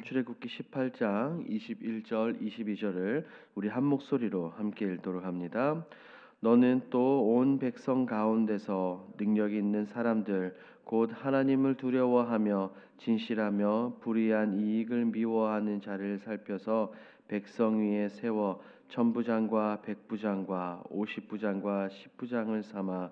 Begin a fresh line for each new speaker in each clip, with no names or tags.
출애굽기 18장 21절 22절을 우리 한 목소리로 함께 읽도록 합니다. 너는 또 온 백성 가운데서 능력 있는 사람들 곧 하나님을 두려워하며 진실하며 불의한 이익을 미워하는 자를 살펴서 백성 위에 세워 천부장과 백부장과 50부장과 10부장을 삼아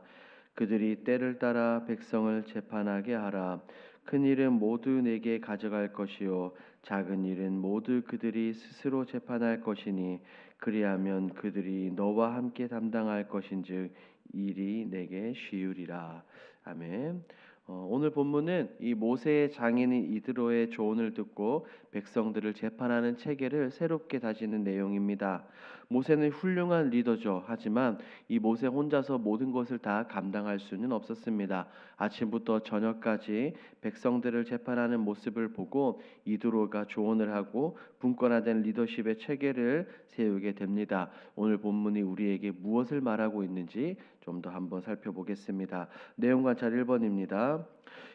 그들이 때를 따라 백성을 재판하게 하라. 큰 일은 모두 내게 가져갈 것이요 작은 일은 모두 그들이 스스로 재판할 것이니 그리하면 그들이 너와 함께 담당할 것인즉 일이 내게 쉬우리라. 아멘. 오늘 본문은 이 모세의 장인인 이드로의 조언을 듣고 백성들을 재판하는 체계를 새롭게 다지는 내용입니다. 모세는 훌륭한 리더죠. 하지만 이 모세 혼자서 모든 것을 다 감당할 수는 없었습니다. 아침부터 저녁까지 백성들을 재판하는 모습을 보고 이드로가 조언을 하고 분권화된 리더십의 체계를 세우게 됩니다. 오늘 본문이 우리에게 무엇을 말하고 있는지 좀 더 한번 살펴보겠습니다. 내용 관찰 1번입니다.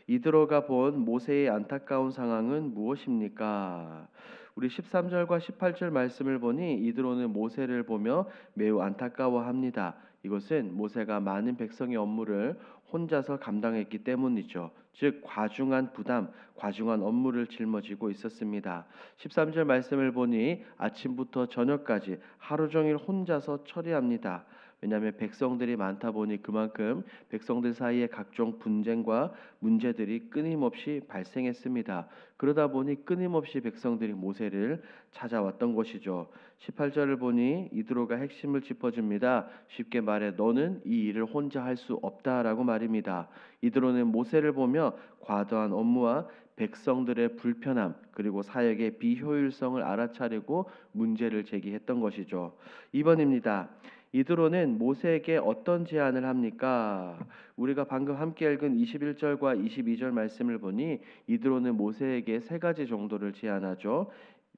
이드로가 본 모세의 안타까운 상황은 무엇입니까? 우리 13절과 18절 말씀을 보니 이드로는 모세를 보며 매우 안타까워합니다. 이것은 모세가 많은 백성의 업무를 혼자서 감당했기 때문이죠. 즉 과중한 부담, 과중한 업무를 짊어지고 있었습니다. 13절 말씀을 보니 아침부터 저녁까지 하루 종일 혼자서 처리합니다. 왜냐하면 백성들이 많다 보니 그만큼 백성들 사이에 각종 분쟁과 문제들이 끊임없이 발생했습니다. 그러다 보니 끊임없이 백성들이 모세를 찾아왔던 것이죠. 18절을 보니 이드로가 핵심을 짚어줍니다. 쉽게 말해 너는 이 일을 혼자 할 수 없다라고 말입니다. 이드로는 모세를 보며 과도한 업무와 백성들의 불편함 그리고 사역의 비효율성을 알아차리고 문제를 제기했던 것이죠. 2번입니다. 이드로는 모세에게 어떤 제안을 합니까? 우리가 방금 함께 읽은 21절과 22절 말씀을 보니 이드로는 모세에게 세 가지 정도를 제안하죠.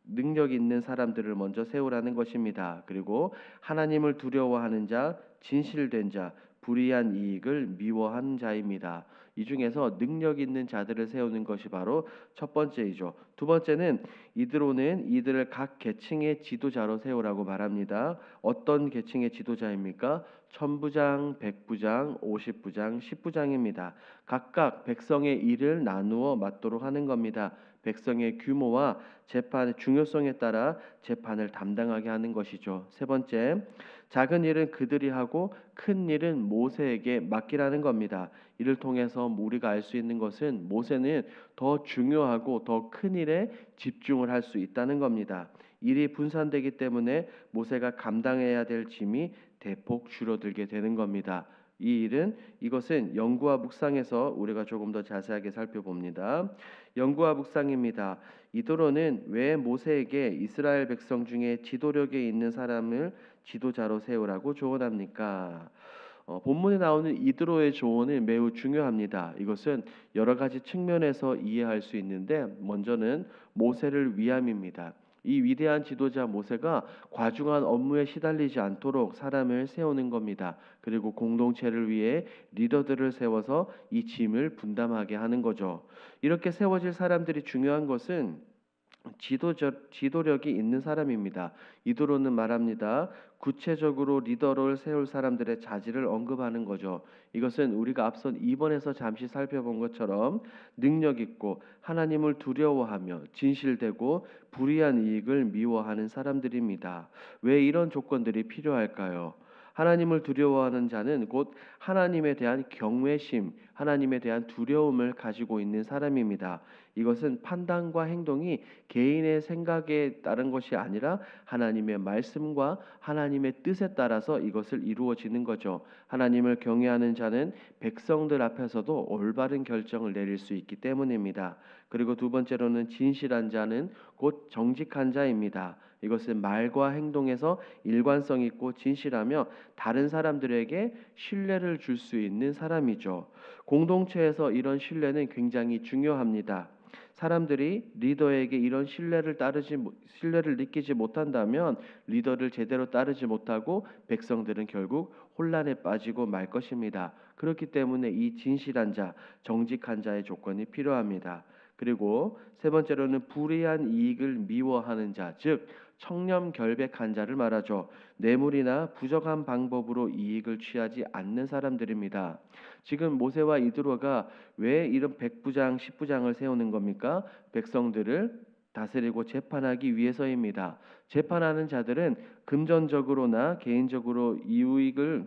능력 있는 사람들을 먼저 세우라는 것입니다. 그리고 하나님을 두려워하는 자, 진실된 자, 불의한 이익을 미워하는 자입니다. 이 중에서 능력 있는 자들을 세우는 것이 바로 첫 번째이죠. 두 번째는 이드로는 이들을 각 계층의 지도자로 세우라고 말합니다. 어떤 계층의 지도자입니까? 천부장, 백부장, 50부장, 10부장입니다. 각각 백성의 일을 나누어 맡도록 하는 겁니다. 백성의 규모와 재판의 중요성에 따라 재판을 담당하게 하는 것이죠. 세 번째, 작은 일은 그들이 하고 큰 일은 모세에게 맡기라는 겁니다. 이를 통해서 우리가 알 수 있는 것은 모세는 더 중요하고 더 큰 일에 집중을 할 수 있다는 겁니다. 일이 분산되기 때문에 모세가 감당해야 될 짐이 대폭 줄어들게 되는 겁니다. 이것은 영구와 묵상에서 우리가 조금 더 자세하게 살펴봅니다. 영구와 묵상입니다. 이드로는 왜 모세에게 이스라엘 백성 중에 지도력에 있는 사람을 지도자로 세우라고 조언합니까? 본문에 나오는 이드로의 조언은 매우 중요합니다. 이것은 여러 가지 측면에서 이해할 수 있는데 먼저는 모세를 위함입니다. 이 위대한 지도자 모세가 과중한 업무에 시달리지 않도록 사람을 세우는 겁니다. 그리고 공동체를 위해 리더들을 세워서 이 짐을 분담하게 하는 거죠. 이렇게 세워질 사람들이 중요한 것은 지도력이 있는 사람입니다. 이드로는 말합니다. 구체적으로 리더를 세울 사람들의 자질을 언급하는 거죠. 이것은 우리가 앞선 2번에서 잠시 살펴본 것처럼 능력 있고 하나님을 두려워하며 진실되고 불의한 이익을 미워하는 사람들입니다. 왜 이런 조건들이 필요할까요? 하나님을 두려워하는 자는 곧 하나님에 대한 경외심, 하나님에 대한 두려움을 가지고 있는 사람입니다. 이것은 판단과 행동이 개인의 생각에 따른 것이 아니라 하나님의 말씀과 하나님의 뜻에 따라서 이것을 이루어지는 거죠. 하나님을 경외하는 자는 백성들 앞에서도 올바른 결정을 내릴 수 있기 때문입니다. 그리고 두 번째로는 진실한 자는 곧 정직한 자입니다. 이것은 말과 행동에서 일관성 있고 진실하며 다른 사람들에게 신뢰를 줄 수 있는 사람이죠. 공동체에서 이런 신뢰는 굉장히 중요합니다. 사람들이 리더에게 이런 신뢰를 느끼지 못한다면 리더를 제대로 따르지 못하고 백성들은 결국 혼란에 빠지고 말 것입니다. 그렇기 때문에 이 진실한 자, 정직한 자의 조건이 필요합니다. 그리고 세 번째로는 불의한 이익을 미워하는 자, 즉 청렴결백한 자를 말하죠. 뇌물이나 부정한 방법으로 이익을 취하지 않는 사람들입니다. 지금 모세와 이드로가 왜 이런 백부장, 십부장을 세우는 겁니까? 백성들을 다스리고 재판하기 위해서입니다. 재판하는 자들은 금전적으로나 개인적으로 이익을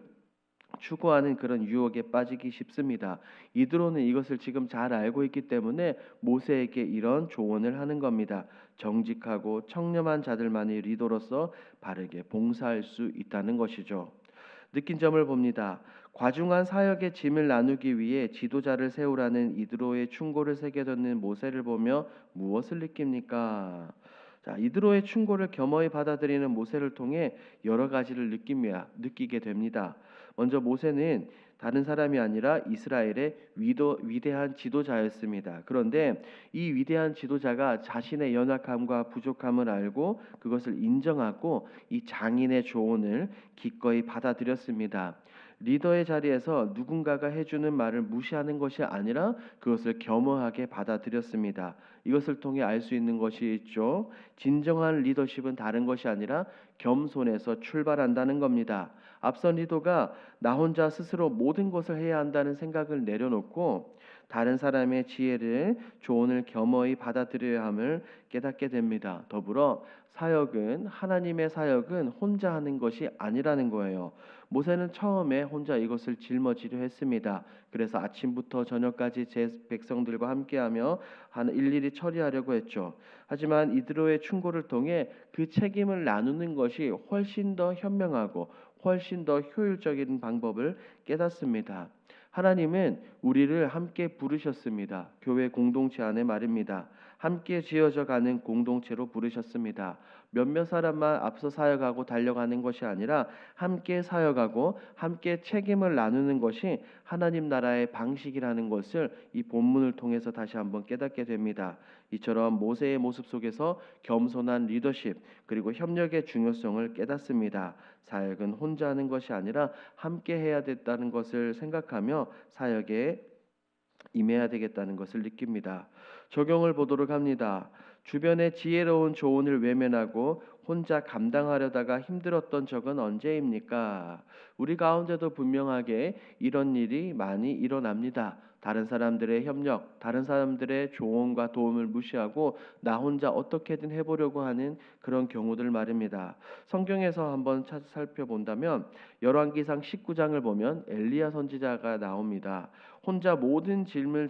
추구하는 그런 유혹에 빠지기 쉽습니다. 이드로는 이것을 지금 잘 알고 있기 때문에 모세에게 이런 조언을 하는 겁니다. 정직하고 청렴한 자들만이 리더로서 바르게 봉사할 수 있다는 것이죠. 느낀 점을 봅니다. 과중한 사역의 짐을 나누기 위해 지도자를 세우라는 이드로의 충고를 새겨 듣는 모세를 보며 무엇을 느낍니까? 자, 이드로의 충고를 겸허히 받아들이는 모세를 통해 여러 가지를 느끼게 됩니다. 먼저 모세는 다른 사람이 아니라 이스라엘의 위대한 지도자였습니다. 그런데 이 위대한 지도자가 자신의 연약함과 부족함을 알고 그것을 인정하고 이 장인의 조언을 기꺼이 받아들였습니다. 리더의 자리에서 누군가가 해주는 말을 무시하는 것이 아니라 그것을 겸허하게 받아들였습니다. 이것을 통해 알 수 있는 것이 있죠. 진정한 리더십은 다른 것이 아니라 겸손에서 출발한다는 겁니다. 앞선 리더가 나 혼자 스스로 모든 것을 해야 한다는 생각을 내려놓고 다른 사람의 조언을 겸허히 받아들여야 함을 깨닫게 됩니다. 더불어 하나님의 사역은 혼자 하는 것이 아니라는 거예요. 모세는 처음에 혼자 이것을 짊어지려 했습니다. 그래서 아침부터 저녁까지 제 백성들과 함께하며 일일이 처리하려고 했죠. 하지만 이드로의 충고를 통해 그 책임을 나누는 것이 훨씬 더 현명하고 훨씬 더 효율적인 방법을 깨닫습니다. 하나님은 우리를 함께 부르셨습니다. 교회 공동체 안에 말입니다. 함께 지어져 가는 공동체로 부르셨습니다. 몇몇 사람만 앞서 사역하고 달려가는 것이 아니라 함께 사역하고 함께 책임을 나누는 것이 하나님 나라의 방식이라는 것을 이 본문을 통해서 다시 한번 깨닫게 됩니다. 이처럼 모세의 모습 속에서 겸손한 리더십 그리고 협력의 중요성을 깨닫습니다. 사역은 혼자 하는 것이 아니라 함께 해야 됐다는 것을 생각하며 사역에 임해야 되겠다는 것을 느낍니다. 적용을 보도록 합니다. 주변의 지혜로운 조언을 외면하고 혼자 감당하려다가 힘들었던 적은 언제입니까? 우리 가운데도 분명하게 이런 일이 많이 일어납니다. 다른 사람들의 협력, 다른 사람들의 조언과 도움을 무시하고 나 혼자 어떻게든 해보려고 하는 그런 경우들 말입니다. 성경에서 한번 살펴본다면 열왕기상 19장을 보면 엘리야 선지자가 나옵니다. 혼자 모든 짐을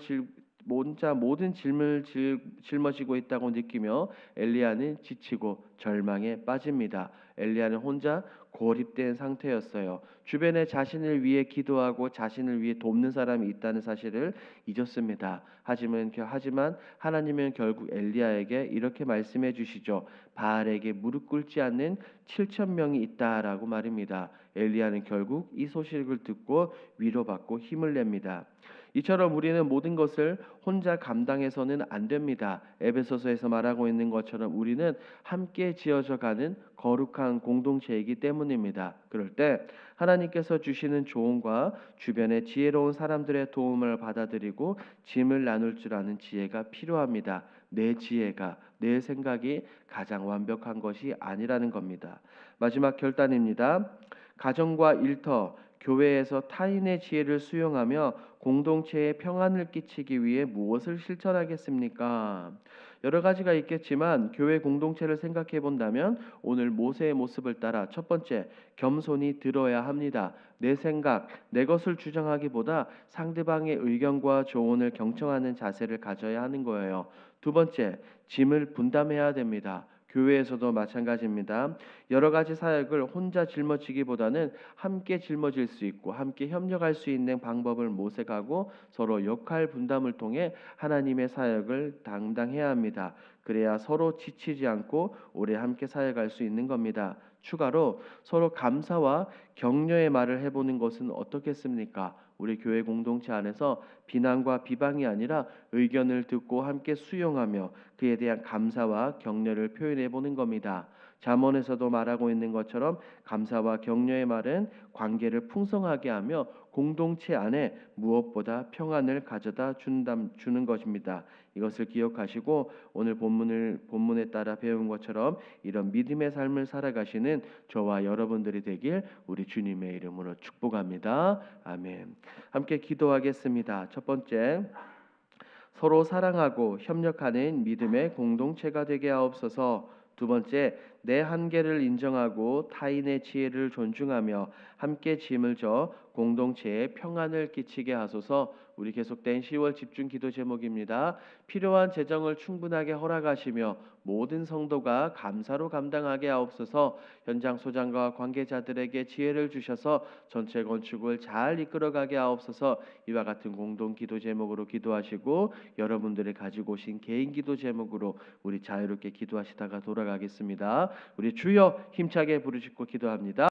짊어지고 있다고 느끼며 엘리야는 지치고 절망에 빠집니다. 엘리야는 혼자 고립된 상태였어요. 주변에 자신을 위해 기도하고 자신을 위해 돕는 사람이 있다는 사실을 잊었습니다. 하지만 하나님은 결국 엘리야에게 이렇게 말씀해 주시죠. 바알에게 무릎 꿇지 않는 7천 명이 있다라고 말입니다. 엘리야는 결국 이 소식을 듣고 위로받고 힘을 냅니다. 이처럼 우리는 모든 것을 혼자 감당해서는 안 됩니다. 에베소서에서 말하고 있는 것처럼 우리는 함께 지어져 가는 거룩한 공동체이기 때문입니다. 그럴 때 하나님께서 주시는 조언과 주변의 지혜로운 사람들의 도움을 받아들이고 짐을 나눌 줄 아는 지혜가 필요합니다. 내 생각이 가장 완벽한 것이 아니라는 겁니다. 마지막 결단입니다. 가정과 일터, 교회에서 타인의 지혜를 수용하며 공동체에 평안을 끼치기 위해 무엇을 실천하겠습니까? 여러 가지가 있겠지만 교회 공동체를 생각해 본다면 오늘 모세의 모습을 따라 첫 번째, 겸손히 들어야 합니다. 내 생각, 내 것을 주장하기보다 상대방의 의견과 조언을 경청하는 자세를 가져야 하는 거예요. 두 번째, 짐을 분담해야 됩니다. 교회에서도 마찬가지입니다. 여러 가지 사역을 혼자 짊어지기보다는 함께 짊어질 수 있고 함께 협력할 수 있는 방법을 모색하고 서로 역할 분담을 통해 하나님의 사역을 담당해야 합니다. 그래야 서로 지치지 않고 오래 함께 사역할 수 있는 겁니다. 추가로 서로 감사와 격려의 말을 해보는 것은 어떻겠습니까? 우리 교회 공동체 안에서 비난과 비방이 아니라 의견을 듣고 함께 수용하며 그에 대한 감사와 격려를 표현해 보는 겁니다. 잠언에서도 말하고 있는 것처럼 감사와 격려의 말은 관계를 풍성하게 하며 공동체 안에 무엇보다 평안을 가져다 주는 것입니다. 이것을 기억하시고 오늘 본문에 따라 배운 것처럼 이런 믿음의 삶을 살아가시는 저와 여러분들이 되길 우리 주님의 이름으로 축복합니다. 아멘. 함께 기도하겠습니다. 첫 번째, 서로 사랑하고 협력하는 믿음의 공동체가 되게 하옵소서. 두 번째, 내 한계를 인정하고 타인의 지혜를 존중하며 함께 짐을 져 공동체에 평안을 끼치게 하소서. 우리 계속된 10월 집중 기도 제목입니다. 필요한 재정을 충분하게 허락하시며 모든 성도가 감사로 감당하게 하옵소서. 현장 소장과 관계자들에게 지혜를 주셔서 전체 건축을 잘 이끌어가게 하옵소서. 이와 같은 공동 기도 제목으로 기도하시고 여러분들이 가지고 오신 개인 기도 제목으로 우리 자유롭게 기도하시다가 돌아가겠습니다. 우리 주여 힘차게 부르짖고 기도합니다.